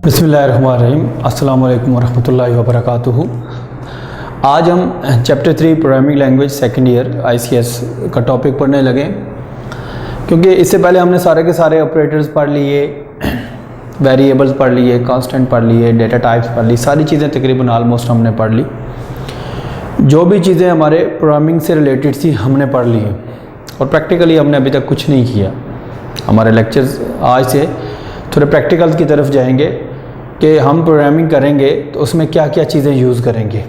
बिस्मिल्लाहिर्रहमानिर्रहीम। अस्सलाम वालेकुम वरहमतुल्लाहि वबरकातुहू। आज हम chapter 3 programming language second year ICS का टॉपिक पढ़ने लगे, क्योंकि इससे पहले हमने सारे के सारे ऑपरेटर्स पढ़ लिए, वेरिएबल्स पढ़ लिए, कांस्टेंट पढ़ लिए, डेटा टाइप्स पढ़ ली, सारी चीज़ें तकरीबन आलमोस्ट हमने पढ़ ली। जो भी चीज़ें हमारे प्रोग्रामिंग से रिलेटेड थी हमने पढ़ ली है, और प्रैक्टिकली हमने अभी तक कुछ नहीं किया। हमारे लेक्चर्स आज से थोड़े प्रैक्टिकल की तरफ जाएंगे कि हम प्रोग्रामिंग करेंगे तो उसमें क्या क्या चीज़ें यूज़ करेंगे।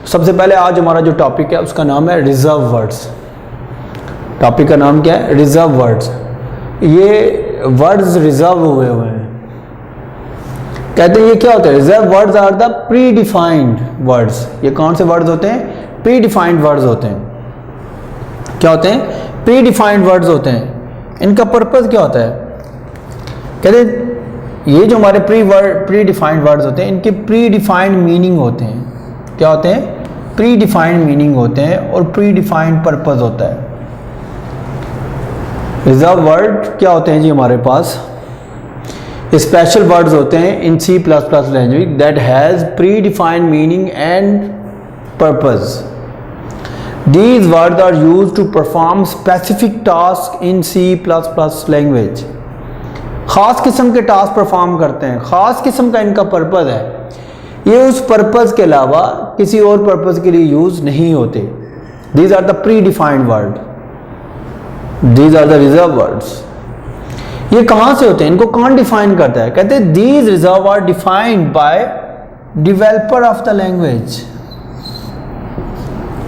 सबसे पहले आज हमारा जो टॉपिक है उसका नाम है रिजर्व वर्ड्स। टॉपिक का नाम क्या है? Reserve words. ये वर्ड्स रिजर्व हुए हैं। कहते हैं ये क्या होता है? Reserve words are the predefined words. ये कौन से वर्ड्स होते हैं? प्री डिफाइंड वर्ड्स होते हैं। क्या होते हैं? प्री डिफाइंड वर्ड्स होते हैं। इनका पर्पज़ क्या होता है? कहते हैं ये जो हमारे प्री डिफाइंड वर्ड्स होते हैं, इनके प्री डिफाइंड मीनिंग होते हैं। क्या होते हैं? प्री डिफाइंड मीनिंग होते हैं और प्री डिफाइंड पर्पस होता है। रिजर्व वर्ड क्या होते हैं जी? हमारे पास स्पेशल वर्ड्स होते हैं इन C++ language that has pre defined meaning and purpose. These words are used to perform specific tasks in C++ language. ख़ास किस्म के टास्क परफॉर्म करते हैं, ख़ास किस्म का इनका पर्पज़ है। ये उस पर्पज़ के अलावा किसी और पर्पज़ के लिए यूज़ नहीं होते। These are the predefined word, these are the reserve words. ये कहाँ से होते हैं? इनको कौन डिफाइन करता है? कहते हैं these reserve are defined by developer of the language.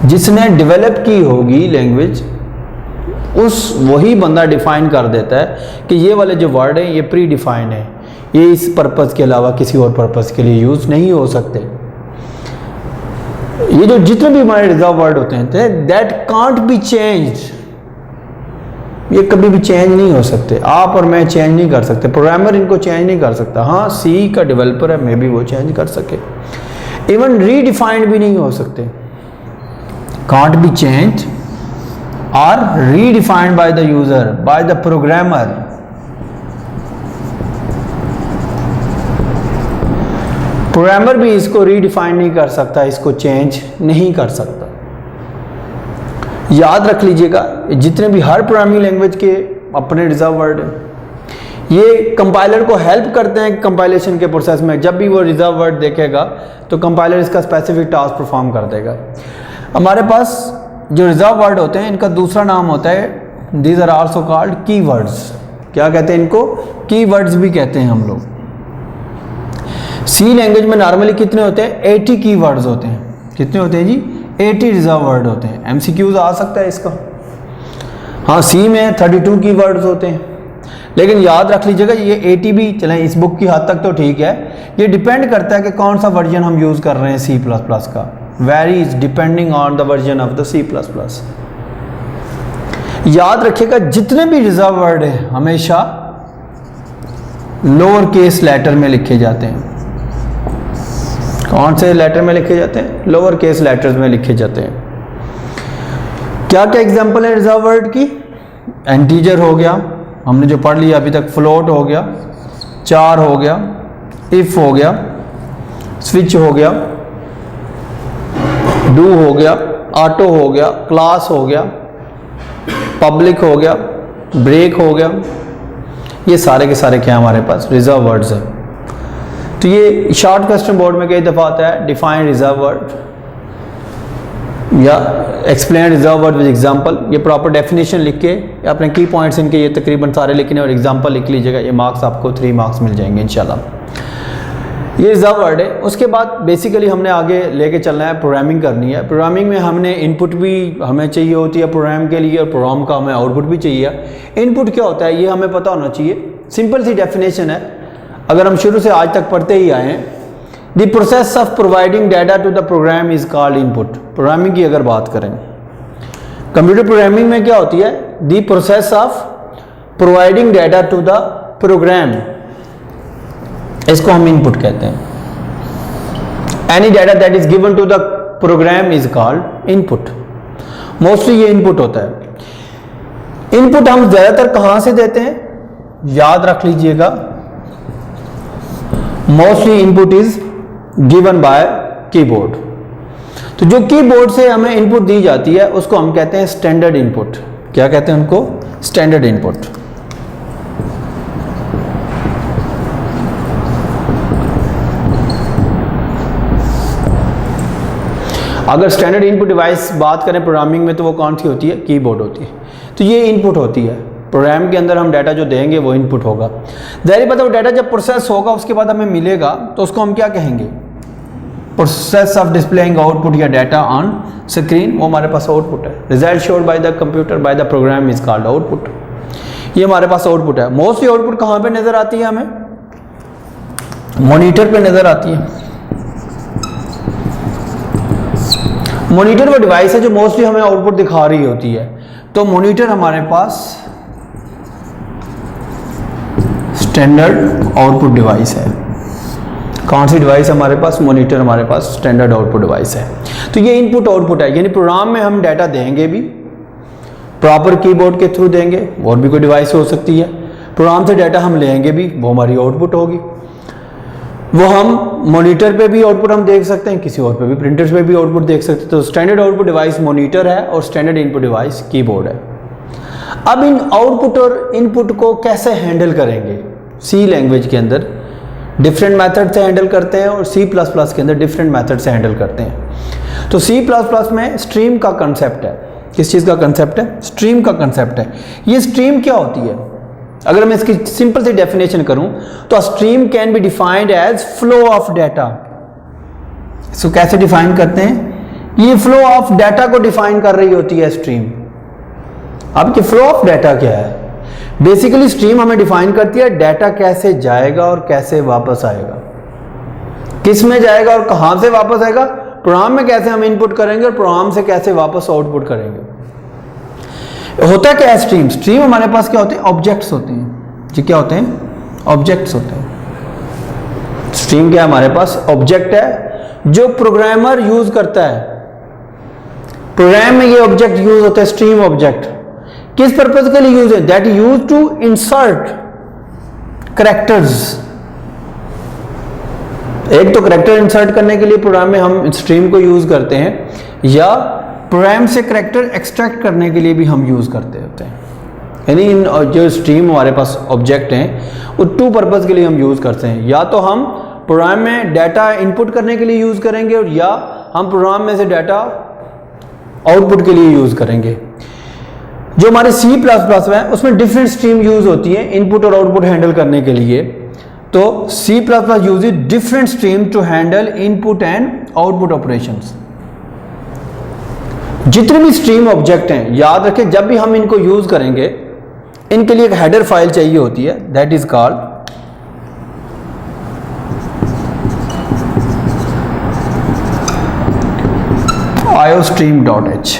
जिसने डेवलप की होगी लैंग्वेज, उस वही बंदा डिफाइन कर देता है कि ये वाले जो वर्ड हैं ये प्री डिफाइंड है, ये इस पर्पज़ के अलावा किसी और पर्पज़ के लिए यूज़ नहीं हो सकते। ये जो जितने भी हमारे रिजर्व वर्ड होते हैं दैट कांट बी चेंज्ड, ये कभी भी चेंज नहीं हो सकते। आप और मैं चेंज नहीं कर सकते, प्रोग्रामर इनको चेंज नहीं कर सकता। हाँ, C का डेवलपर है, मे बी वो चेंज कर सके। इवन रीडिफाइंड भी नहीं हो सकते। Can't be changed are redefined by the user, by the programmer। Programmer भी इसको रीडिफाइन नहीं कर सकता, इसको चेंज नहीं कर सकता। याद रख लीजिएगा, जितने भी हर प्रोग्रामिंग लैंग्वेज के अपने रिजर्व वर्ड हैं, ये कंपाइलर को हेल्प करते हैं कंपाइलेशन के प्रोसेस में। जब भी वो रिजर्व वर्ड देखेगा तो कंपाइलर इसका स्पेसिफिक टास्क परफॉर्म कर देगा। हमारे पास जो रिजर्व वर्ड होते हैं इनका दूसरा नाम होता है these are also called keywords. क्या कहते हैं इनको? कीवर्ड्स भी कहते हैं हम लोग। C लैंग्वेज में नॉर्मली कितने होते हैं? 80 कीवर्ड्स होते हैं। कितने होते हैं जी? 80 रिजर्व वर्ड होते हैं। MCQs आ सकता है इसका। हाँ, C में 32 कीवर्ड्स होते हैं। लेकिन याद रख लीजिएगा ये 80 भी चलें, इस बुक की हद तक तो ठीक है। ये डिपेंड करता है कि कौन सा वर्जन हम यूज़ कर रहे हैं C++ का। varies depending on the version of the C++। याद रखिएगा जितने भी रिजर्व वर्ड है हमेशा लोअर केस लेटर में लिखे जाते हैं। कौन से लेटर में लिखे जाते हैं? लोअर केस लेटर्स में लिखे जाते हैं। क्या क्या एग्जांपल है रिजर्व वर्ड की? इंटीजर हो गया, हमने जो पढ़ लिया अभी तक। फ्लोट हो गया, चार हो गया, इफ हो गया, स्विच हो गया, डू हो गया, ऑटो हो गया, क्लास हो गया, पब्लिक हो गया, ब्रेक हो गया। ये सारे के सारे क्या हमारे पास रिजर्व वर्ड्स हैं। तो ये शॉर्ट क्वेश्चन बोर्ड में कई दफ़ा आता है डिफाइन रिजर्व वर्ड या explain reserve word with example. ये प्रॉपर डेफिनेशन लिख के अपने की पॉइंट्स इनके ये तकरीबन सारे लिखने और एग्जांपल लिख लीजिएगा। ये मार्क्स आपको 3 मार्क्स मिल जाएंगे इंशाल्लाह। ये रिजर्व वर्ड है। उसके बाद बेसिकली हमने आगे लेके चलना है, प्रोग्रामिंग करनी है। प्रोग्रामिंग में हमने इनपुट भी हमें चाहिए होती है प्रोग्राम के लिए, और प्रोग्राम का हमें आउटपुट भी चाहिए। इनपुट क्या होता है ये हमें पता होना चाहिए। सिंपल सी डेफिनेशन है, अगर हम शुरू से आज तक पढ़ते ही आए हैं। The process of providing data to the program is called input. Programming की अगर बात करें, कंप्यूटर प्रोग्रामिंग में क्या होती है? The process of providing data to the program, इसको हम इनपुट कहते हैं। Any data that is given to the program is called input. Mostly ये इनपुट होता है। इनपुट हम ज्यादातर कहां से देते हैं? याद रख लीजिएगा, mostly input is given by keyboard. तो जो कीबोर्ड से हमें इनपुट दी जाती है उसको हम कहते हैं स्टैंडर्ड इनपुट। क्या कहते हैं उनको? Standard input. अगर स्टैंडर्ड इनपुट डिवाइस बात करें प्रोग्रामिंग में तो वो कौन सी होती है? कीबोर्ड होती है। तो ये इनपुट होती है, प्रोग्राम के अंदर हम डाटा जो देंगे वो इनपुट होगा। ज़ाहिर बात है वो डाटा जब प्रोसेस होगा उसके बाद हमें मिलेगा तो उसको हम क्या कहेंगे? प्रोसेस ऑफ डिस्प्लेइंग आउटपुट या डाटा ऑन स्क्रीन, वो हमारे पास आउटपुट है। Result showed by the computer by the program is called output. ये हमारे पास आउटपुट है। मोस्टली आउटपुट कहाँ पे नजर आती है? हमें मॉनिटर पे नजर आती है। मॉनिटर वो डिवाइस है जो मोस्टली हमें आउटपुट दिखा रही होती है। तो मॉनिटर हमारे पास स्टैंडर्ड आउटपुट डिवाइस है। कौन सी डिवाइस हमारे पास? मॉनिटर हमारे पास स्टैंडर्ड आउटपुट डिवाइस है। तो ये इनपुट आउटपुट है, यानी प्रोग्राम में हम डाटा देंगे भी प्रॉपर कीबोर्ड के थ्रू देंगे, और भी कोई डिवाइस हो सकती है। प्रोग्राम से डाटा हम लेंगे भी, वो हमारी आउटपुट होगी। वो हम मॉनिटर पे भी आउटपुट हम देख सकते हैं, किसी और पे भी, प्रिंटर्स पे भी आउटपुट देख सकते हैं। तो स्टैंडर्ड आउटपुट डिवाइस मॉनिटर है और स्टैंडर्ड इनपुट डिवाइस कीबोर्ड है। अब इन आउटपुट और इनपुट को कैसे हैंडल करेंगे? सी लैंग्वेज के अंदर डिफरेंट मेथड से हैंडल करते हैं और सी प्लस प्लस के अंदर डिफरेंट मेथड से हैंडल करते हैं। तो सी प्लस प्लस में स्ट्रीम का कंसेप्ट है। किस चीज़ का कंसेप्ट है? स्ट्रीम का कंसेप्ट है। ये स्ट्रीम क्या होती है? अगर मैं इसकी सिंपल सी डेफिनेशन करूं तो stream can be defined as flow of data. इसको कैसे डिफाइन करते हैं? ये फ्लो ऑफ डाटा को डिफाइन कर रही होती है स्ट्रीम। अब ये फ्लो ऑफ डाटा क्या है? बेसिकली स्ट्रीम हमें डिफाइन करती है डाटा कैसे जाएगा और कैसे वापस आएगा, किस में जाएगा और कहां से वापस आएगा, प्रोग्राम में कैसे हम इनपुट करेंगे और प्रोग्राम से कैसे वापस आउटपुट करेंगे। होता क्या है स्ट्रीम? स्ट्रीम हमारे पास क्या होते हैं? ऑब्जेक्ट्स होते हैं जी। क्या होते हैं? ऑब्जेक्ट्स होते हैं। स्ट्रीम क्या हमारे पास? ऑब्जेक्ट है जो प्रोग्रामर यूज करता है। प्रोग्राम में ये ऑब्जेक्ट यूज होता है, स्ट्रीम ऑब्जेक्ट। किस पर्पज के लिए यूज है? That use to insert characters. एक तो कैरेक्टर इंसर्ट करने के लिए प्रोग्राम में हम स्ट्रीम को यूज करते हैं, या प्रोग्राम से कैरेक्टर एक्सट्रैक्ट करने के लिए भी हम यूज करते होते हैं। यानी इन जो स्ट्रीम हमारे पास ऑब्जेक्ट हैं वो टू पर्पज के लिए हम यूज करते हैं। या तो हम प्रोग्राम में डाटा इनपुट करने के लिए यूज करेंगे, और या हम प्रोग्राम में से डाटा आउटपुट के लिए यूज करेंगे। जो हमारे C++ है उसमें डिफरेंट स्ट्रीम यूज होती है इनपुट और आउटपुट हैंडल करने के लिए। तो C++ use different stream to handle input and output operations. जितने भी स्ट्रीम ऑब्जेक्ट हैं, याद रखें जब भी हम इनको यूज करेंगे इनके लिए एक हेडर फाइल चाहिए होती है, that is called iostream.h।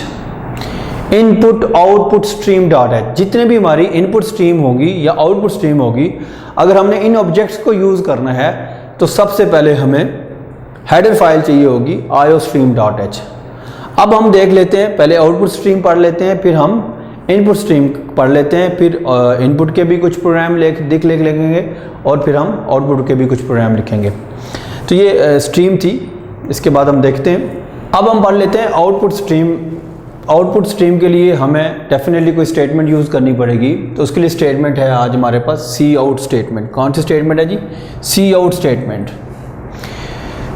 Input output stream.h। जितने भी हमारी इनपुट स्ट्रीम होगी या आउटपुट स्ट्रीम होगी, अगर हमने इन ऑब्जेक्ट्स को यूज करना है तो सबसे पहले हमें हेडर फाइल चाहिए होगी iostream.h। अब हम देख लेते हैं, पहले आउटपुट स्ट्रीम पढ़ लेते हैं, फिर हम इनपुट स्ट्रीम पढ़ लेते हैं, फिर इनपुट के भी कुछ प्रोग्राम लिख लेंगे और फिर हम आउटपुट के भी कुछ प्रोग्राम लिखेंगे। तो ये स्ट्रीम थी, इसके बाद हम देखते हैं। अब हम पढ़ लेते हैं आउटपुट स्ट्रीम। आउटपुट स्ट्रीम के लिए हमें डेफिनेटली कोई स्टेटमेंट यूज़ करनी पड़ेगी, तो उसके लिए स्टेटमेंट है आज हमारे पास सी आउट स्टेटमेंट। कौन सी स्टेटमेंट है जी? C out statement.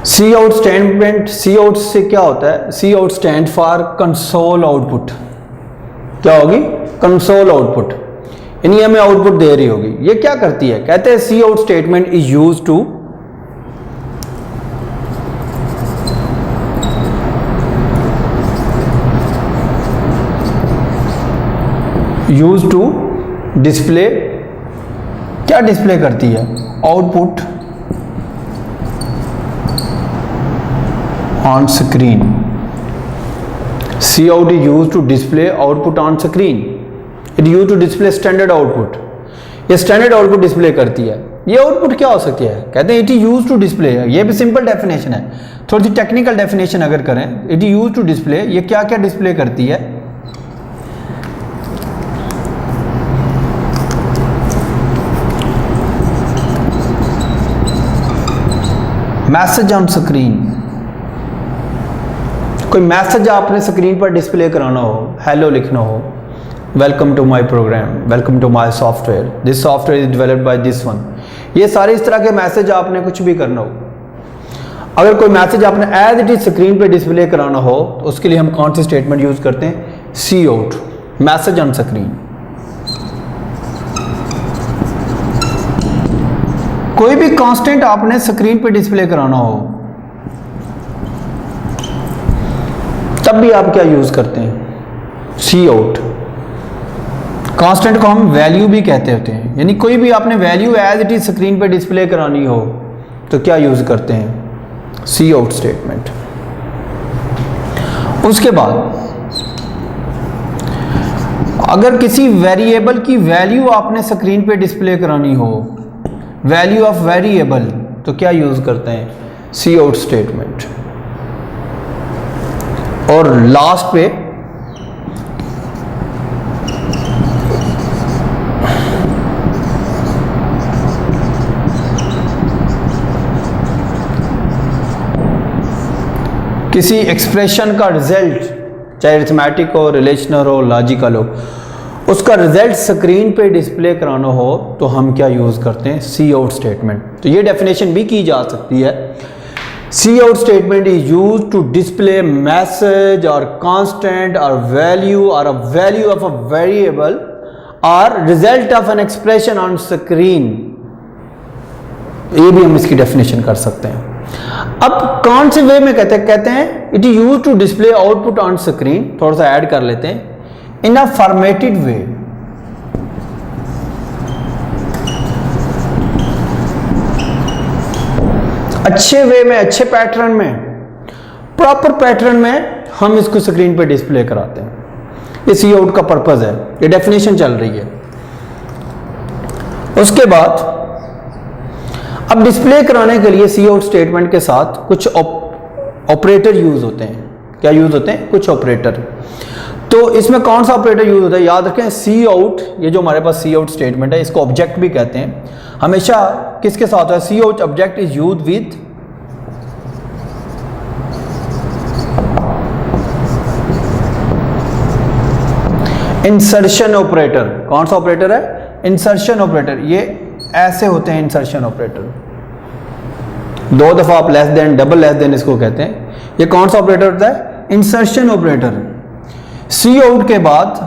C out statement, C out से क्या होता है? C out stand for console output. क्या होगी? कंसोल आउटपुट, यानी हमें आउटपुट दे रही होगी। ये क्या करती है? कहते हैं C out statement is use to display. क्या डिस्प्ले करती है? Output on screen. C out is use to display output on screen. It use to display standard output. ये स्टैंडर्ड आउटपुट डिस्प्ले करती है। ये आउटपुट क्या हो सकती है? कहते हैं it is use to display. ये भी सिंपल डेफिनेशन है, थोड़ी सी टेक्निकल डेफिनेशन अगर करें, it is use to display, ये क्या क्या डिस्प्ले करती है? मैसेज ऑन स्क्रीन, कोई मैसेज आपने स्क्रीन पर डिस्प्ले कराना हो, हेलो लिखना हो, welcome to my program, welcome to my software, this software is developed by this one, ये सारे इस तरह के मैसेज आपने कुछ भी करना हो। अगर कोई मैसेज आपने एज इट इज स्क्रीन पे डिस्प्ले कराना हो तो उसके लिए हम कौन सी स्टेटमेंट यूज करते हैं? C out, message on screen. कोई भी कांस्टेंट आपने स्क्रीन पे डिस्प्ले कराना हो तब भी आप क्या यूज करते हैं? C out. कांस्टेंट को हम वैल्यू भी कहते होते हैं, यानी कोई भी आपने value as it is screen पे डिस्प्ले करानी हो तो क्या यूज करते हैं? C out statement. उसके बाद अगर किसी वेरिएबल की वैल्यू आपने स्क्रीन पे डिस्प्ले करानी हो, वैल्यू ऑफ वेरिएबल, तो क्या यूज करते हैं? C out statement. और लास्ट पे किसी एक्सप्रेशन का रिजल्ट, चाहे अरिथमेटिक हो, रिलेशनल हो, लॉजिकल हो, उसका रिजल्ट स्क्रीन पे डिस्प्ले कराना हो तो हम क्या यूज़ करते हैं? C out statement. तो ये डेफिनेशन भी की जा सकती है। C out statement is use to display message और कांस्टेंट और वैल्यू और a value of a variable और result of an expression on screen. ये भी हम इसकी डेफिनेशन कर सकते हैं। अब कौन से वे में कहते हैं it is use to display output on screen. थोड़ा सा ऐड कर लेते हैं, इन अ फॉर्मेटेड वे। अच्छे वे में, अच्छे पैटर्न में, प्रॉपर पैटर्न में हम इसको स्क्रीन पे डिस्प्ले कराते हैं। ये सी आउट का पर्पज है, ये डेफिनेशन चल रही है। उसके बाद अब डिस्प्ले कराने के लिए सी आउट स्टेटमेंट के साथ कुछ ऑपरेटर यूज होते हैं। क्या यूज होते हैं? कुछ ऑपरेटर। तो इसमें कौन सा ऑपरेटर यूज होता है? याद रखें, सी आउट, ये जो हमारे पास सी आउट स्टेटमेंट है, इसको ऑब्जेक्ट भी कहते हैं। हमेशा किसके साथ होता है? C out object is use with insertion operator. कौन सा ऑपरेटर है? Insertion operator. ये ऐसे होते हैं इंसर्शन ऑपरेटर। दो दफा आप less than, double less than इसको कहते हैं। ये कौन सा ऑपरेटर होता है? Insertion operator. सी आउट के बाद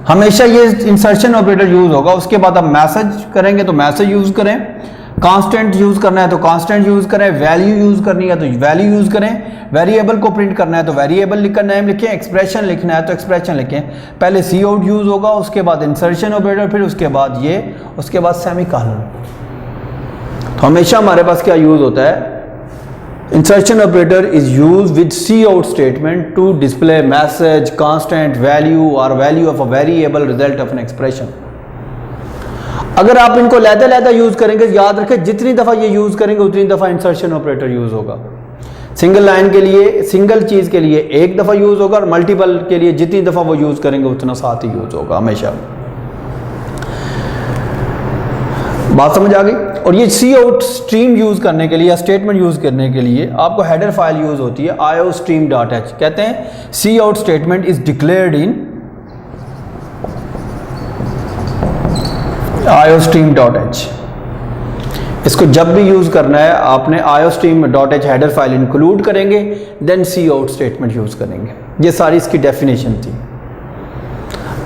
हमेशा ये इंसर्शन ऑपरेटर यूज होगा। उसके बाद आप मैसेज करेंगे तो मैसेज यूज करें, कांस्टेंट यूज करना है तो कांस्टेंट यूज करें, वैल्यू यूज करनी है तो वैल्यू यूज करें, वेरिएबल को प्रिंट करना है तो वेरिएबल लिखकर नेम लिखें, एक्सप्रेशन लिखना है तो एक्सप्रेशन लिखें। पहले सी आउट यूज होगा, उसके बाद इंसर्शन ऑपरेटर, फिर उसके बाद ये, उसके बाद सेमीकोलन। तो हमेशा हमारे पास क्या यूज होता है? Insertion operator is use with C out statement to display message, constant, value और value of a variable, result of an expression. अगर आप इनको लहदा यूज करेंगे, याद रखें जितनी दफा ये यूज करेंगे उतनी दफा इंसर्शन ऑपरेटर यूज होगा। सिंगल लाइन के लिए, सिंगल चीज के लिए एक दफा यूज होगा, और मल्टीपल के लिए जितनी दफा वो यूज करेंगे उतना साथ ही यूज होगा हमेशा। बात समझ आ गई? और ये सी आउट स्ट्रीम यूज करने के लिए या स्टेटमेंट यूज करने के लिए आपको हेडर फाइल यूज होती है iostream.h। कहते हैं C out statement is declared in iostream.h। इसको जब भी यूज करना है आपने iostream.h हेडर फाइल इंक्लूड करेंगे, then C out statement use करेंगे। ये सारी इसकी डेफिनेशन थी।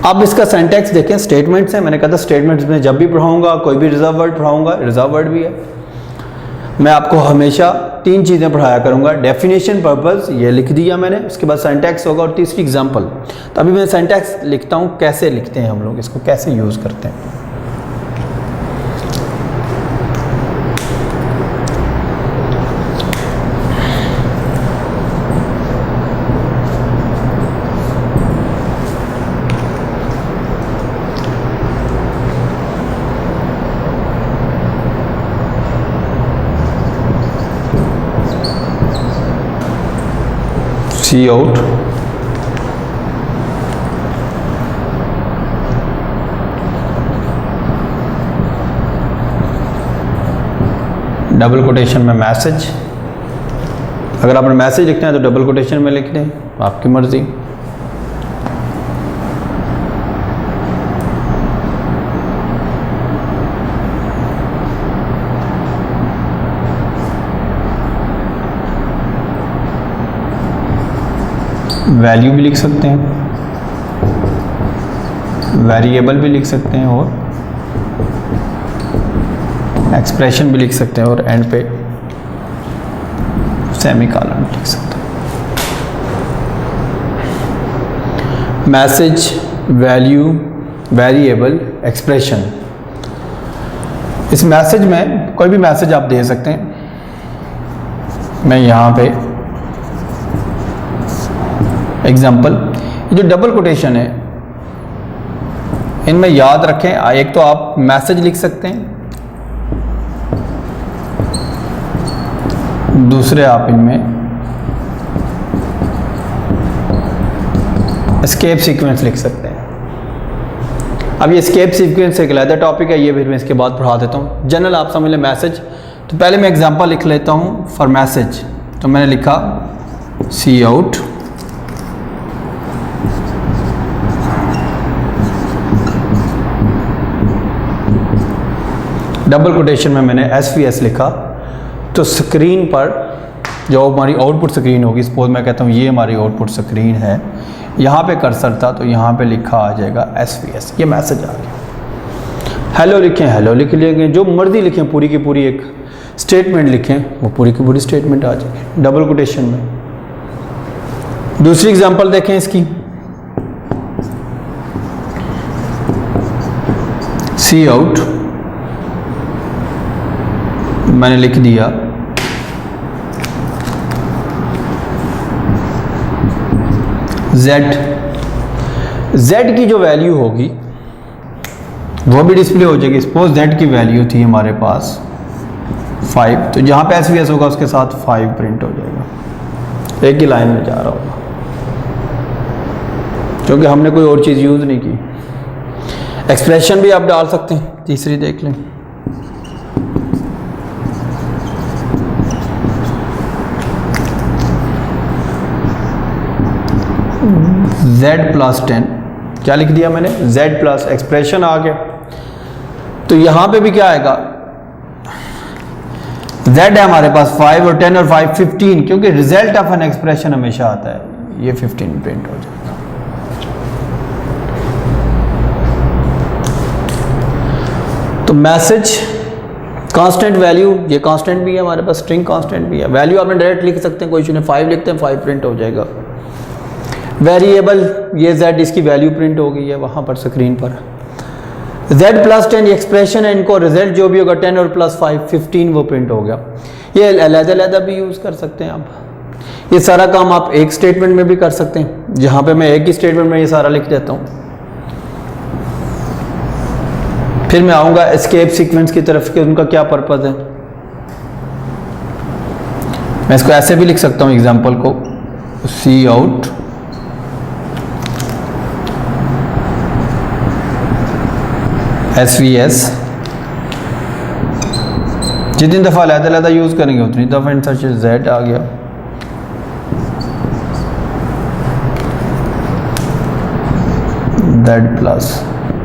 अब इसका सिंटैक्स देखें, स्टेटमेंट्स हैं। मैंने कहा था स्टेटमेंट्स में जब भी पढ़ाऊंगा कोई भी रिजर्व वर्ड पढ़ाऊंगा, रिजर्व वर्ड भी है। मैं आपको हमेशा तीन चीज़ें पढ़ाया करूंगा, डेफिनेशन, पर्पस, ये लिख दिया मैंने, उसके बाद सिंटैक्स होगा और तीसरी एग्जांपल। तो अभी मैं सिंटैक्स लिखता हूँ, कैसे लिखते हैं हम लोग इसको, कैसे यूज़ करते हैं। सी आउट डबल कोटेशन में मैसेज, अगर आपने मैसेज लिखना है तो डबल कोटेशन में लिख दें, आपकी मर्जी। वैल्यू भी लिख सकते हैं, वेरिएबल भी लिख सकते हैं और एक्सप्रेशन भी लिख सकते हैं और एंड पे सेमीकोलन लिख सकते हैं। Message, value, variable, expression. इस मैसेज में कोई भी मैसेज आप दे सकते हैं। मैं यहाँ पे एग्जाम्पल, जो डबल कोटेशन है इनमें याद रखें, एक तो आप मैसेज लिख सकते हैं, दूसरे आप इनमें एस्केप सीक्वेंस लिख सकते हैं। अब ये एस्केप सीक्वेंस एक अलग टॉपिक है, ये फिर मैं इसके बाद पढ़ा देता हूँ। जनरल आप समझ लें मैसेज, तो पहले मैं एग्जांपल लिख लेता हूँ फॉर मैसेज। तो मैंने लिखा सी आउट, डबल कोटेशन में मैंने SVS लिखा। तो स्क्रीन पर जो हमारी आउटपुट स्क्रीन होगी, सपोज मैं कहता हूँ ये हमारी आउटपुट स्क्रीन है, यहाँ पे कर्सर था तो यहाँ पे लिखा आ जाएगा SVS, ये मैसेज आ गया। हेलो लिखें, हेलो लिख लेंगे, जो मर्जी लिखें, पूरी की पूरी एक स्टेटमेंट लिखें, वो पूरी की पूरी स्टेटमेंट आ जाएगी डबल कोटेशन में। दूसरी एग्जांपल देखें इसकी, सी आउट, मैंने लिख दिया Z की जो वैल्यू होगी वो भी डिस्प्ले हो जाएगी। सपोज Z की वैल्यू थी हमारे पास 5, तो जहाँ पे SVS होगा उसके साथ 5 प्रिंट हो जाएगा, एक ही लाइन में जा रहा होगा, क्योंकि हमने कोई और चीज़ यूज़ नहीं की। एक्सप्रेशन भी आप डाल सकते हैं, तीसरी देख लें, Z+10, क्या लिख दिया मैंने, Z+ एक्सप्रेशन आ गया। तो यहाँ पे भी क्या आएगा, Z है हमारे पास 5 और 10 और 5 15, क्योंकि रिजल्ट ऑफ एन एक्सप्रेशन हमेशा आता है, ये 15 प्रिंट हो जाएगा। तो मैसेज कांस्टेंट वैल्यू, ये कांस्टेंट भी है हमारे पास, स्ट्रिंग कांस्टेंट भी है। वैल्यू आपने डायरेक्ट लिख सकते हैं, कोई इशू नहीं, 5 लिखते हैं 5 प्रिंट हो जाएगा। वेरिएबल, ये Z इसकी वैल्यू प्रिंट हो गई है वहाँ पर स्क्रीन पर। Z+10 एक्सप्रेशन है, इनको रिजल्ट जो भी होगा 10 और +5 15 वो प्रिंट हो गया। ये अलग-अलग भी यूज़ कर सकते हैं आप। ये सारा काम आप एक स्टेटमेंट में भी कर सकते हैं, जहाँ पे मैं एक ही स्टेटमेंट में ये सारा लिख देता हूँ। फिर मैं आऊँगा एस्केप सीक्वेंस की तरफ कि उनका क्या पर्पज़ है। मैं इसको ऐसे भी लिख सकता हूँ एग्जाम्पल को, सी आउट SVS, जितनी दफ़ा अलग-अलग यूज़ करेंगे उतनी दफ़ा इंसर्शन Z आ गया। Z+10,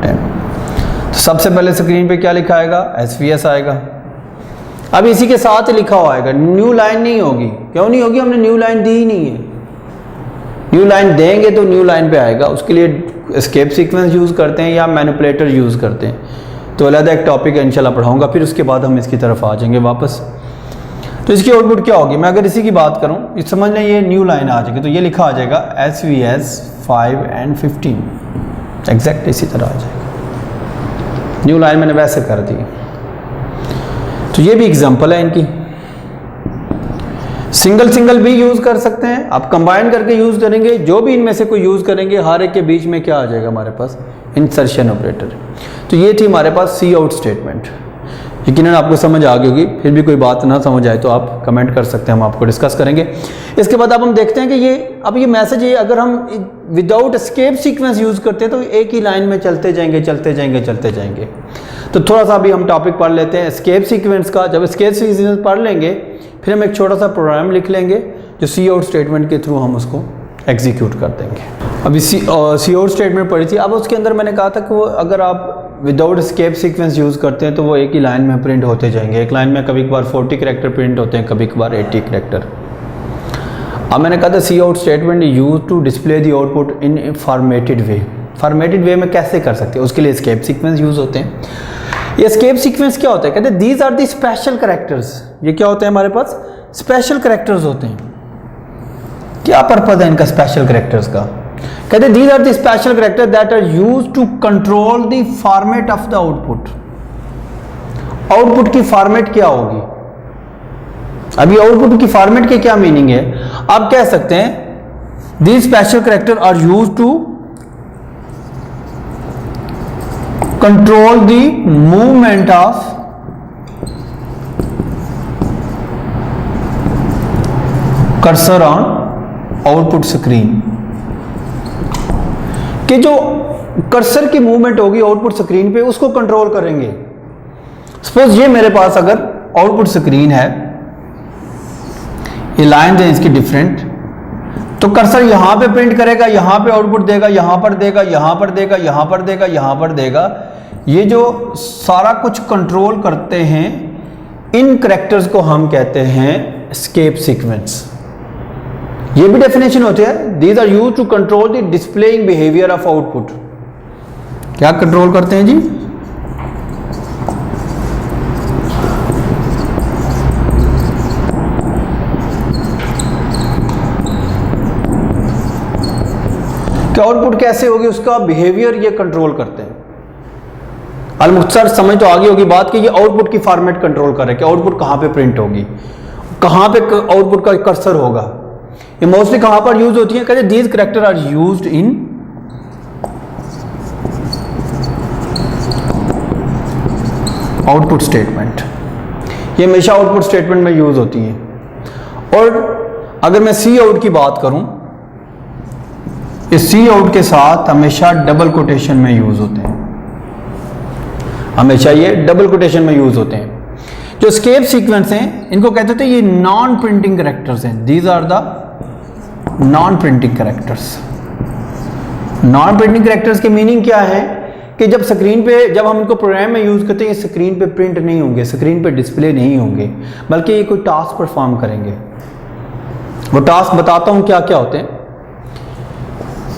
तो सबसे पहले स्क्रीन पे क्या लिखा आएगा, SVS आएगा। अब इसी के साथ लिखा हुआ आएगा, न्यू लाइन नहीं होगी। क्यों नहीं होगी, हमने न्यू लाइन दी ही नहीं है। न्यू लाइन देंगे तो न्यू लाइन पे आएगा, उसके लिए एस्केप सीक्वेंस यूज़ करते हैं या मैनिपुलेटर यूज़ करते हैं, तो अलग एक टॉपिक है इंशाल्लाह पढ़ाऊंगा, फिर उसके बाद हम इसकी तरफ आ जाएंगे वापस। तो इसकी आउटपुट क्या होगी, मैं अगर इसी की बात करूं, इस समझ लें ये न्यू लाइन आ जाएगी, तो ये लिखा आ जाएगा SVS 5 and 15, एग्जैक्ट इसी तरह आ जाएगा। न्यू लाइन मैंने वैसे कर दी। तो ये भी एग्जाम्पल है इनकी। सिंगल सिंगल भी यूज़ कर सकते हैं, आप कंबाइन करके यूज़ करेंगे, जो भी इनमें से कोई यूज़ करेंगे हर एक के बीच में क्या आ जाएगा हमारे पास, इंसर्शन ऑपरेटर। तो ये थी हमारे पास सी आउट स्टेटमेंट। यकीनन आपको समझ आ गई होगी, फिर भी कोई बात ना समझ आए तो आप कमेंट कर सकते हैं, हम आपको डिस्कस करेंगे। इसके बाद अब हम देखते हैं कि ये मैसेज है, अगर हम विदाउट एस्केप सीक्वेंस यूज़ करते हैं तो एक ही लाइन में चलते जाएंगे चलते जाएंगे चलते जाएंगे। तो थोड़ा सा अभी हम टॉपिक पढ़ लेते हैं एस्केप सीक्वेंस का। जब एस्केप सीक्वेंस पढ़ लेंगे फिर हम एक छोटा सा प्रोग्राम लिख लेंगे जो सी आउट स्टेटमेंट के थ्रू हम उसको एग्जीक्यूट कर देंगे। अभी सी आउट स्टेटमेंट पढ़ी थी, अब उसके अंदर मैंने कहा था कि वो अगर आप विदाउट एस्केप सीक्वेंस यूज़ करते हैं तो वो एक ही लाइन में प्रिंट होते जाएंगे। एक लाइन में कभी कभार 40 कैरेक्टर प्रिंट होते हैं, कभी कभार 80 कैरेक्टर। अब मैंने कहा था C out statement use to display the output in formatted way. Formatted way में कैसे कर सकते हैं, उसके लिए एस्केप सीक्वेंस यूज़ होते हैं। ये एस्केप सीक्वेंस क्या होता है, कहते हैं these are the special characters. ये क्या होते हैं, हमारे पास स्पेशल कैरेक्टर्स होते हैं। क्या पर्पज है इनका स्पेशल कैरेक्टर्स का, कहते हैं these are the special character that are used to control the format of the output. Output की फॉर्मेट क्या होगी, अभी आउटपुट की फॉर्मेट के क्या मीनिंग है, आप कह सकते हैं these special character are used to control the movement of cursor on output screen. कि जो कर्सर की मूवमेंट होगी आउटपुट स्क्रीन पे उसको कंट्रोल करेंगे। सपोज ये मेरे पास अगर आउटपुट स्क्रीन है, ये लाइन है इसकी डिफरेंट, तो कर्सर यहां पे प्रिंट करेगा, यहां पे आउटपुट देगा, यहां पर देगा, यहां पर देगा, यहां पर देगा, यहां पर देगा। ये जो सारा कुछ कंट्रोल करते हैं, इन कैरेक्टर्स को हम कहते हैं एस्केप सीक्वेंस। ये भी डेफिनेशन होती है, these are use to control the displaying behaviour of output. क्या कंट्रोल करते हैं जी, कि आउटपुट कैसे होगी, उसका बिहेवियर ये कंट्रोल करते हैं। अलमुख्तसर समझ तो आ गई होगी बात कि ये आउटपुट की फॉर्मेट कंट्रोल कर रहे हैं कि आउटपुट कहां पे प्रिंट होगी, कहां पे आउटपुट का कर्सर होगा। ये मोस्टली कहां पर यूज होती है, कहते हैं these character are used in output statement. ये हमेशा आउटपुट स्टेटमेंट में यूज होती है। और अगर मैं सी आउट की बात करूं, इस सी आउट के साथ हमेशा डबल कोटेशन में यूज होते हैं, हमेशा ये डबल कोटेशन में यूज होते हैं। जो एस्केप सीक्वेंस हैं इनको कहते थे ये नॉन प्रिंटिंग कैरेक्टर्स हैं। These are the non printing characters. Non printing characters की मीनिंग क्या है कि जब स्क्रीन पे, जब हम इनको प्रोग्राम में यूज करते हैं, ये स्क्रीन पे प्रिंट नहीं होंगे, स्क्रीन पे डिस्प्ले नहीं होंगे, बल्कि ये कोई टास्क परफॉर्म करेंगे। वो टास्क बताता हूं क्या क्या होते हैं,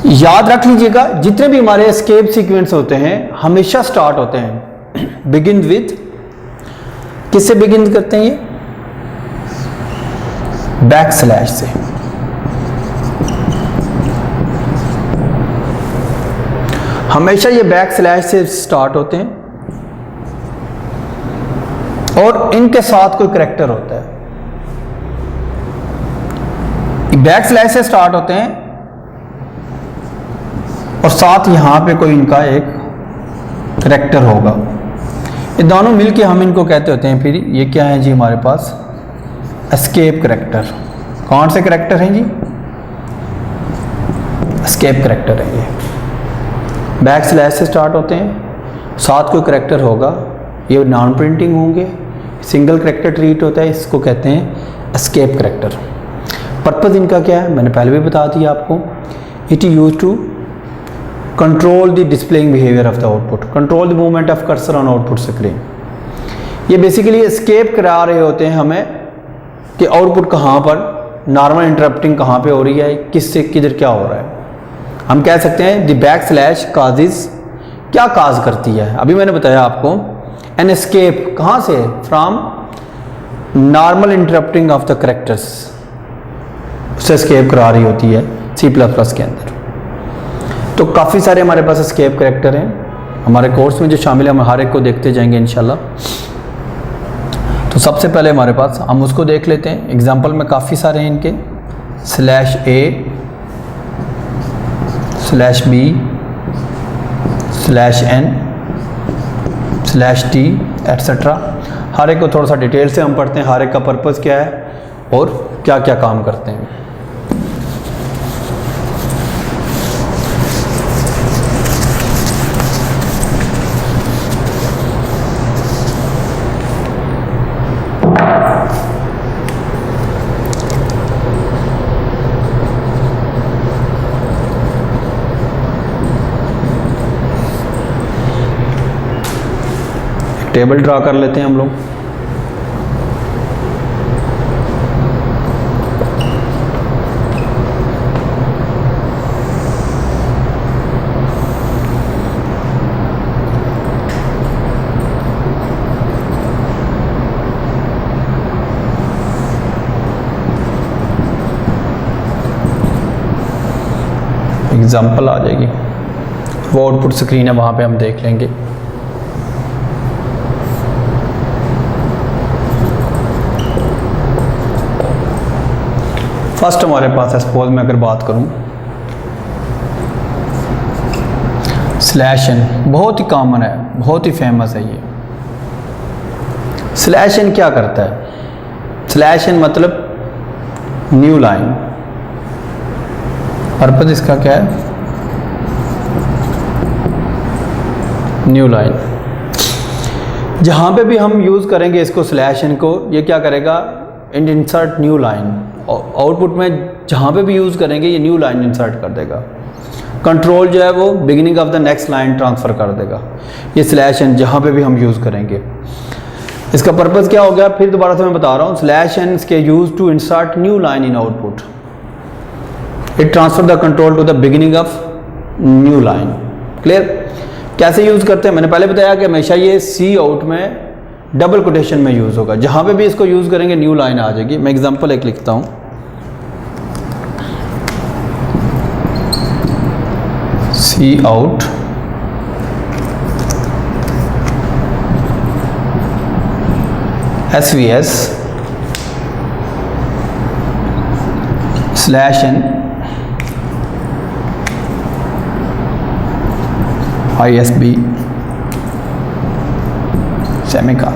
याद रख लीजिएगा। जितने भी हमारे एस्केप सीक्वेंस होते हैं हमेशा स्टार्ट होते हैं बिगिन विद, किससे बिगिन करते हैं, ये बैक स्लैश से। हमेशा ये बैक स्लैश से स्टार्ट होते हैं और इनके साथ कोई कैरेक्टर होता है। बैक स्लैश से स्टार्ट होते हैं और साथ यहां पे कोई इनका एक कैरेक्टर होगा। ये दोनों मिलके हम इनको कहते होते हैं, फिर ये क्या है जी हमारे पास एस्केप कैरेक्टर। कौन से कैरेक्टर हैं जी, एस्केप कैरेक्टर है। ये बैक स्लैश से स्टार्ट होते हैं, साथ कोई कैरेक्टर होगा, ये नॉन प्रिंटिंग होंगे, सिंगल कैरेक्टर ट्रीट होता है, इसको कहते हैं एस्केप कैरेक्टर। पर्पज़ इनका क्या है मैंने पहले भी बता दिया आपको, it is use to control the displaying behaviour of the output, control the movement of cursor on output screen. ये बेसिकली एस्केप करा रहे होते हैं हमें कि आउटपुट कहाँ पर, नॉर्मल इंटरप्टिंग कहाँ पे हो रही है, किससे किधर क्या हो रहा है। हम कह सकते हैं द बैक स्लैश काजिज, क्या काज करती है, अभी मैंने बताया आपको एन एस्केप कहाँ से, from normal interrupting of the characters, उससे एस्केप करा रही होती है C++ के अंदर। तो काफ़ी सारे हमारे पास एस्केप कैरेक्टर हैं हमारे कोर्स में जो शामिल है, हम हर एक को देखते जाएंगे इंशाल्लाह। तो सबसे पहले हमारे पास हम उसको देख लेते हैं, एग्जाम्पल में काफ़ी सारे हैं इनके, /A /B /N /T etcetera. हर एक को थोड़ा सा डिटेल से हम पढ़ते हैं, हर एक का पर्पज़ क्या है और क्या क्या काम करते हैं। टेबल ड्रा कर लेते हैं हम लोग। एग्जाम्पल आ जाएगी, वो आउटपुट स्क्रीन है, वहाँ पे हम देख लेंगे। फर्स्ट हमारे पास है, सपोज मैं अगर बात करूं स्लैश एन, बहुत ही कॉमन है, बहुत ही फेमस है ये। स्लैश एन क्या करता है? स्लैश एन मतलब न्यू लाइन। पर्पस इसका क्या है? New line. जहां पे भी हम यूज़ करेंगे इसको स्लैश एन को, ये क्या करेगा? Insert new line. आउटपुट में जहाँ पे भी यूज़ करेंगे ये न्यू लाइन इंसर्ट कर देगा। कंट्रोल जो है वो beginning of the next line transfer कर देगा। ये स्लैश एन जहाँ पे भी हम यूज़ करेंगे। इसका पर्पज़ क्या हो गया? फिर दोबारा से मैं बता रहा हूँ, स्लैश एन के use to insert new line in output. It transfer the control to the beginning of new line. Clear? कैसे यूज़ करते हैं? मैंने पहले बताया कि हमेशा ये सी आउट में डबल कोटेशन में यूज़ होगा। जहाँ पे भी इसको यूज़ करेंगे न्यू लाइन आ जाएगी। मैं एग्जांपल एक लिखता हूँ, C out SVS slash N ISB सेमिका।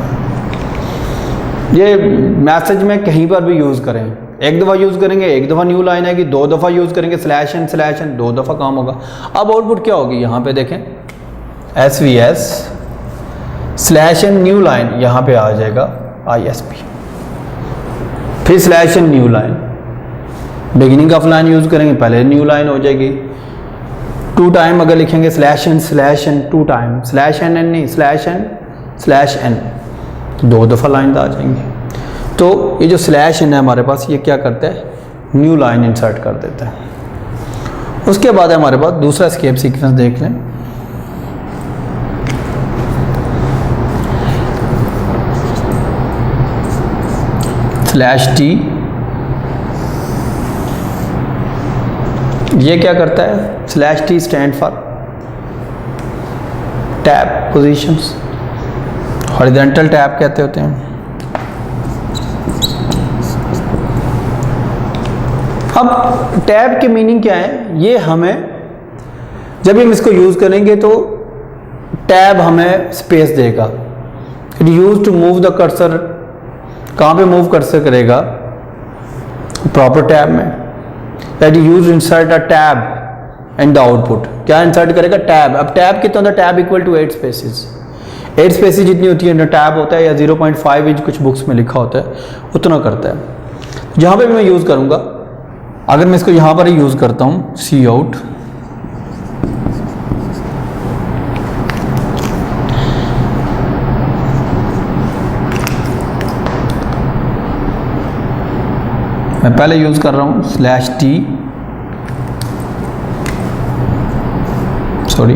ये मैसेज में कहीं पर भी यूज़ करें, एक दफ़ा यूज़ करेंगे, एक दफ़ा न्यू लाइन आएगी, दो दफ़ा यूज़ करेंगे स्लैश एन दो दफ़ा काम होगा। अब आउटपुट क्या होगी? यहाँ पे देखें, SVS slash N new line, यहाँ पे आ जाएगा ISB। फिर slash N new line, beginning of line use करेंगे, पहले न्यू लाइन हो जाएगी। टू टाइम अगर लिखेंगे slash N two time, slash N नहीं, स्लैश एन दो दफ़ा लाइन आ जाएंगी। तो ये जो स्लैश एन है हमारे पास, ये क्या करता है? न्यू लाइन इंसर्ट कर देता है। उसके बाद है हमारे पास दूसरा एस्केप सीक्वेंस, देख लें। स्लैश टी, ये क्या करता है? Slash T stand for tab positions, horizontal tab कहते होते हैं। अब टैब के मीनिंग क्या है? ये हमें जब हम इसको यूज़ करेंगे तो टैब हमें स्पेस देगा। It use to move the cursor, कहाँ पे मूव कर्सर करेगा? प्रॉपर टैब में। That use insert a tab and the output. क्या इंसर्ट करेगा? टैब। अब टैब कितना होता है? Tab equal to 8 spaces. 8 spaces जितनी होती है टैब होता है, या 0.5 इंच कुछ बुक्स में लिखा होता है, उतना करता है। जहाँ पे भी मैं यूज़ करूँगा, अगर मैं इसको यहाँ पर ही यूज़ करता हूँ, सी आउट, मैं पहले यूज़ कर रहा हूँ स्लैश टी, सॉरी,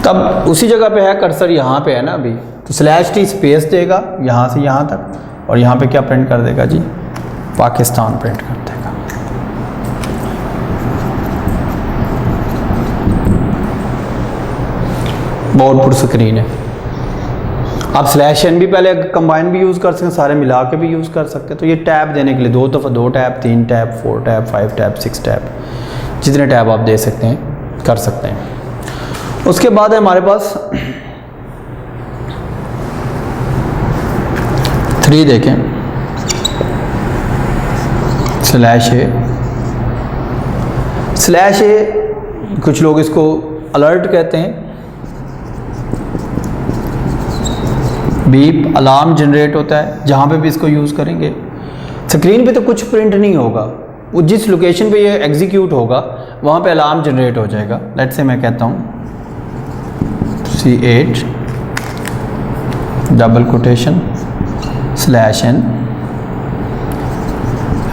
तब उसी जगह पे है कर्सर, यहाँ पे है ना अभी, तो स्लैश टी स्पेस देगा यहाँ से यहाँ तक, और यहाँ पे क्या प्रिंट कर देगा जी? पाकिस्तान प्रिंट कर देगा। आउटपुट स्क्रीन है। आप स्लैश एन भी पहले कंबाइन भी यूज़ कर सकते हैं, सारे मिला के भी यूज़ कर सकते हैं। तो ये टैब देने के लिए दो tab, 3 tab, 4 tab, 5 tab, 6 tab, जितने टैब आप दे सकते हैं। कर सकते हैं। उसके बाद है हमारे पास 3 देखें, स्लैश ए कुछ लोग इसको अलर्ट कहते हैं, बीप अलार्म जनरेट होता है, जहाँ पे भी इसको यूज़ करेंगे। स्क्रीन पे तो कुछ प्रिंट नहीं होगा, वो जिस लोकेशन पे ये एग्जीक्यूट होगा वहाँ पे अलार्म जनरेट हो जाएगा। लेट्स से मैं कहता हूँ C8 double quotation /n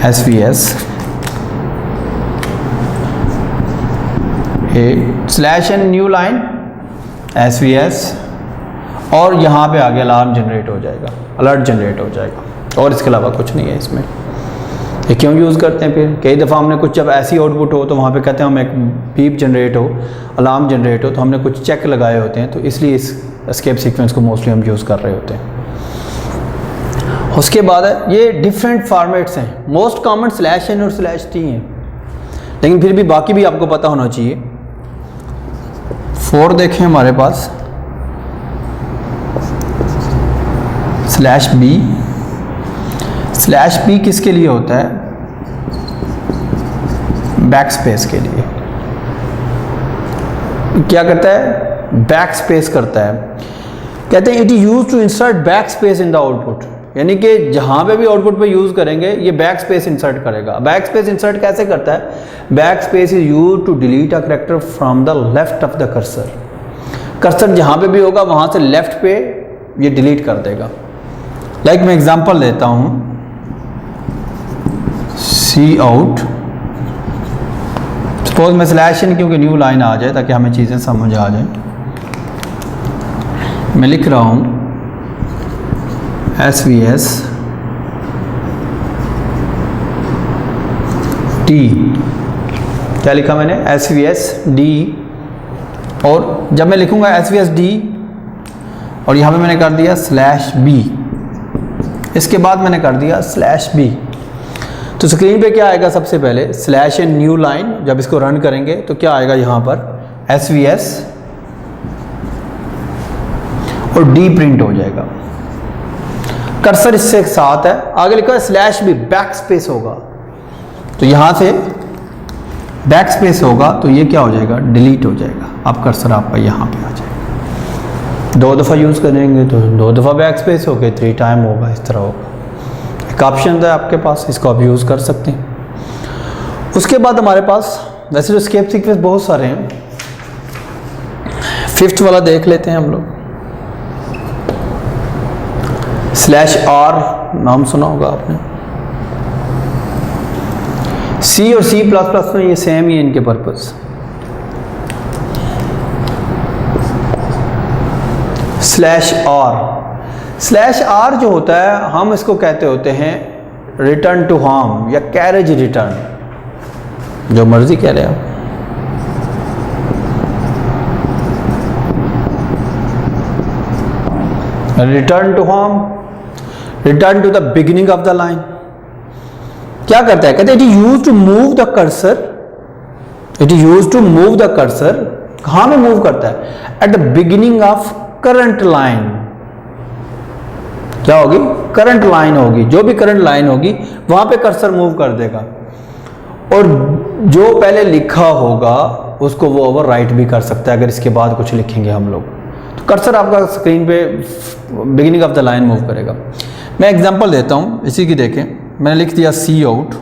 SVS /n new line SVS, और यहाँ पे आगे अलार्म जनरेट हो जाएगा, अलर्ट जनरेट हो जाएगा, और इसके अलावा कुछ नहीं है इसमें। ये क्यों यूज़ करते हैं? फिर कई दफ़ा हमने कुछ जब ऐसी आउटपुट हो तो वहाँ पे कहते हैं हम एक बीप जनरेट हो, अलार्म जनरेट हो, तो हमने कुछ चेक लगाए होते हैं, तो इसलिए इस एस्केप सीक्वेंस को मोस्टली हम यूज़ कर रहे होते हैं। उसके बाद है ये डिफरेंट फॉर्मेट्स हैं, मोस्ट कॉमन /n और /t हैं, लेकिन फिर भी बाकी भी आपको पता होना चाहिए। 4 देखें हमारे पास /b किसके लिए होता है? बैक स्पेस के लिए। क्या करता है? बैक स्पेस करता है। कहते हैं it is use to insert back space in the output, यानी कि जहां पे भी आउटपुट पे यूज करेंगे ये बैक स्पेस इंसर्ट करेगा। बैक स्पेस इंसर्ट कैसे करता है? Back space is use to delete a character from the left of the cursor. Cursor जहां पे भी होगा वहां से लेफ्ट पे ये डिलीट कर देगा। लाइक मैं एग्जांपल देता हूं, Cout, सपोज मैं /n क्योंकि न्यू लाइन आ जाए ताकि हमें चीज़ें समझ आ जाए, मैं लिख रहा हूं SVS D, क्या लिखा मैंने? SVS D, और जब मैं लिखूंगा SVS D और यहाँ पे मैंने कर दिया /b, इसके बाद मैंने कर दिया /b, तो स्क्रीन पे क्या आएगा? सबसे पहले /n न्यू लाइन, जब इसको रन करेंगे तो क्या आएगा यहाँ पर? SVS और D प्रिंट हो जाएगा। कर्सर इससे साथ है, आगे लिखा है /b, बैक स्पेस होगा, तो यहाँ से बैक स्पेस होगा तो ये क्या हो जाएगा? डिलीट हो जाएगा। अब कर्सर आपका यहाँ पे आ जाएगा। 2 दफ़ा यूज़ करेंगे तो 2 दफ़ा बैक स्पेस हो गए, 3 टाइम होगा, इस तरह होगा। एक ऑप्शन है आपके पास, इसको आप यूज़ कर सकते हैं। उसके बाद हमारे पास वैसे तो एस्केप सीक्वेंस बहुत सारे हैं, 5th वाला देख लेते हैं हम लोग। /r नाम सुना होगा आपने। C और C++ में ये सेम ही है इनके पर्पस। /r जो होता है हम इसको कहते होते हैं रिटर्न टू होम या कैरेज रिटर्न, जो मर्जी कह रहे हैं आप। Return to home, return to the beginning of the line. क्या करता है? कहते हैं it is use to move the cursor, it is use to move the cursor. कहां में मूव करता है? At the beginning of current line. क्या होगी? करंट लाइन होगी, जो भी करंट लाइन होगी वहां पे कर्सर मूव कर देगा, और जो पहले लिखा होगा उसको वो ओवरराइट भी कर सकता है अगर इसके बाद कुछ लिखेंगे हम लोग। तो कर्सर आपका स्क्रीन पे beginning of the line move करेगा। मैं एग्जांपल देता हूं इसी की, देखें मैंने लिख दिया Cout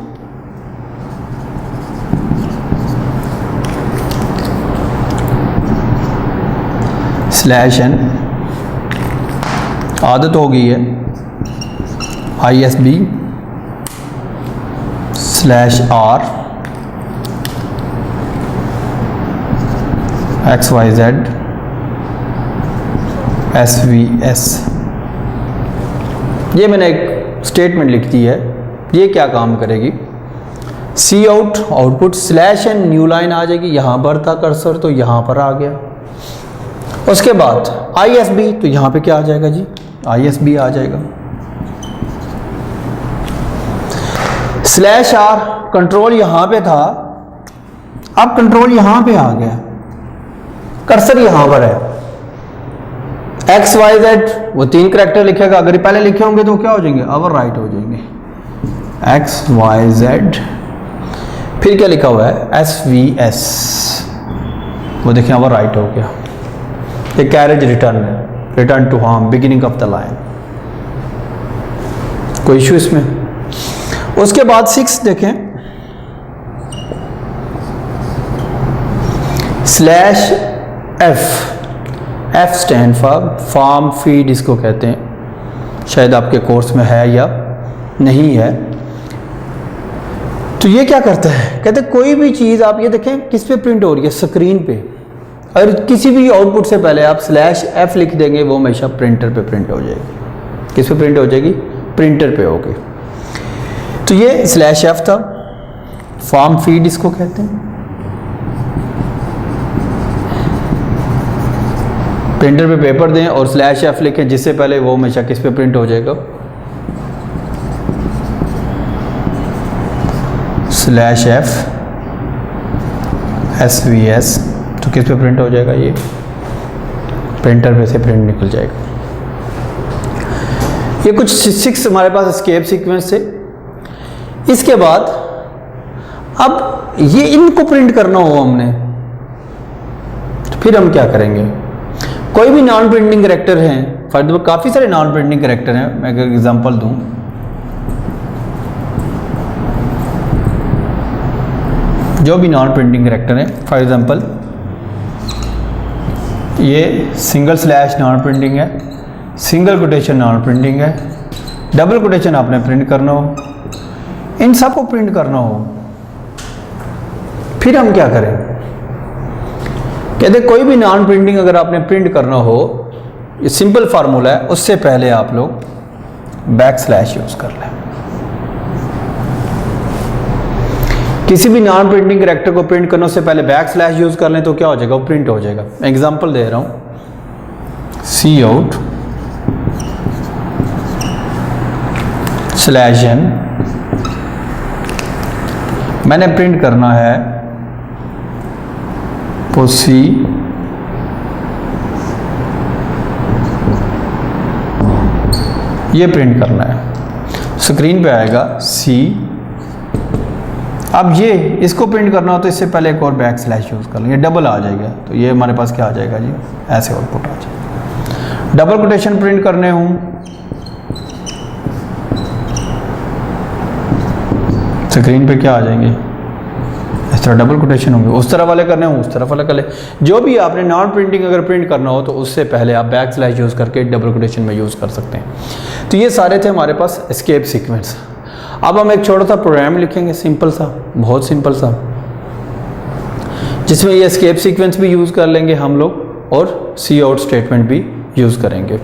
/n, आदत हो गई है ISB /r XYZ SVS। ये मैंने एक स्टेटमेंट लिख दी है, ये क्या काम करेगी? Cout output /n new line आ जाएगी, यहाँ पर था कर्सर तो यहाँ पर आ गया। उसके बाद ISB, तो यहाँ पे क्या आ जाएगा जी? ISB आ जाएगा। /r कंट्रोल यहाँ पे था, अब कंट्रोल यहाँ पे आ गया, कर्सर यहाँ पर है, एक्स वाई जेड वो 3 करैक्टर लिखेगा, अगर ये पहले लिखे होंगे तो क्या हो जाएंगे, ओवर राइट हो जाएंगे, एक्स वाई जेड, फिर क्या लिखा हुआ है एस वी एस, वो देखें ओवर राइट हो गया, ये कैरेज रिटर्न है, return to home, beginning of the line, कोई इशू इसमें। उसके बाद 6 देखें, slash F, F stand for form feed, इसको कहते हैं, शायद आपके कोर्स में है या नहीं है। तो ये क्या करता है, कहते हैं कोई भी चीज़ आप ये देखें किस पे प्रिंट हो रही है, स्क्रीन पे, और किसी भी आउटपुट से पहले आप स्लैश एफ लिख देंगे, वो हमेशा प्रिंटर पे प्रिंट हो जाएगी। किस पे प्रिंट हो जाएगी, प्रिंटर पे होगी। तो ये स्लैश एफ था, फार्म फीड इसको कहते हैं, प्रिंटर पे पेपर दें और स्लैश एफ लिखें, जिससे पहले वो हमेशा किस पे प्रिंट हो जाएगा, slash F S V S, तो किस पे प्रिंट हो जाएगा, ये प्रिंटर पे से प्रिंट निकल जाएगा। ये कुछ 6 हमारे पास एस्केप सीक्वेंस थे। इसके बाद अब ये इनको प्रिंट करना हो हमने, तो फिर हम क्या करेंगे, कोई भी नॉन प्रिंटिंग करैक्टर हैं, फॉर एग्जाम्पल काफ़ी सारे नॉन प्रिंटिंग करैक्टर हैं, मैं अगर एग्जांपल दूं, जो भी नॉन प्रिंटिंग करैक्टर हैं, फॉर एग्जांपल ये सिंगल स्लैश नॉन प्रिंटिंग है, सिंगल कोटेशन नॉन प्रिंटिंग है, डबल कोटेशन आपने प्रिंट करना हो, इन सबको प्रिंट करना हो, फिर हम क्या करें, कहते कोई भी नॉन प्रिंटिंग अगर आपने प्रिंट करना हो, ये सिंपल फार्मूला है, उससे पहले आप लोग बैक स्लैश यूज कर लें। किसी भी नॉन प्रिंटिंग करैक्टर को प्रिंट करने से पहले बैक स्लैश यूज कर लें तो क्या हो जाएगा, वो प्रिंट हो जाएगा। मैं एग्जांपल दे रहा हूं, सी आउट स्लैश एन, मैंने प्रिंट करना है सी, ये प्रिंट करना है, स्क्रीन पे आएगा सी। अब ये इसको प्रिंट करना हो तो इससे पहले एक और बैक स्लैश यूज कर लेंगे, डबल आ जाएगा, तो ये हमारे पास क्या आ जाएगा जी, ऐसे आउटपुट आ जाएगा। डबल कोटेशन प्रिंट करने हूं, स्क्रीन पे क्या आ जाएंगे, इस तरह डबल कोटेशन होंगे, उस तरह वाले करने हो उस तरफ वाले कर ले। जो भी आपने नॉन प्रिंटिंग अगर प्रिंट करना हो तो उससे पहले आप बैक स्लैश यूज़ करके डबल कोटेशन में यूज़ कर सकते हैं। तो ये सारे थे हमारे पास एस्केप सीक्वेंस। अब हम एक छोटा सा प्रोग्राम लिखेंगे, सिंपल सा, बहुत सिंपल सा, जिसमें ये एस्केप सीक्वेंस भी यूज़ कर लेंगे हम लोग और सी आउट स्टेटमेंट भी यूज़ करेंगे।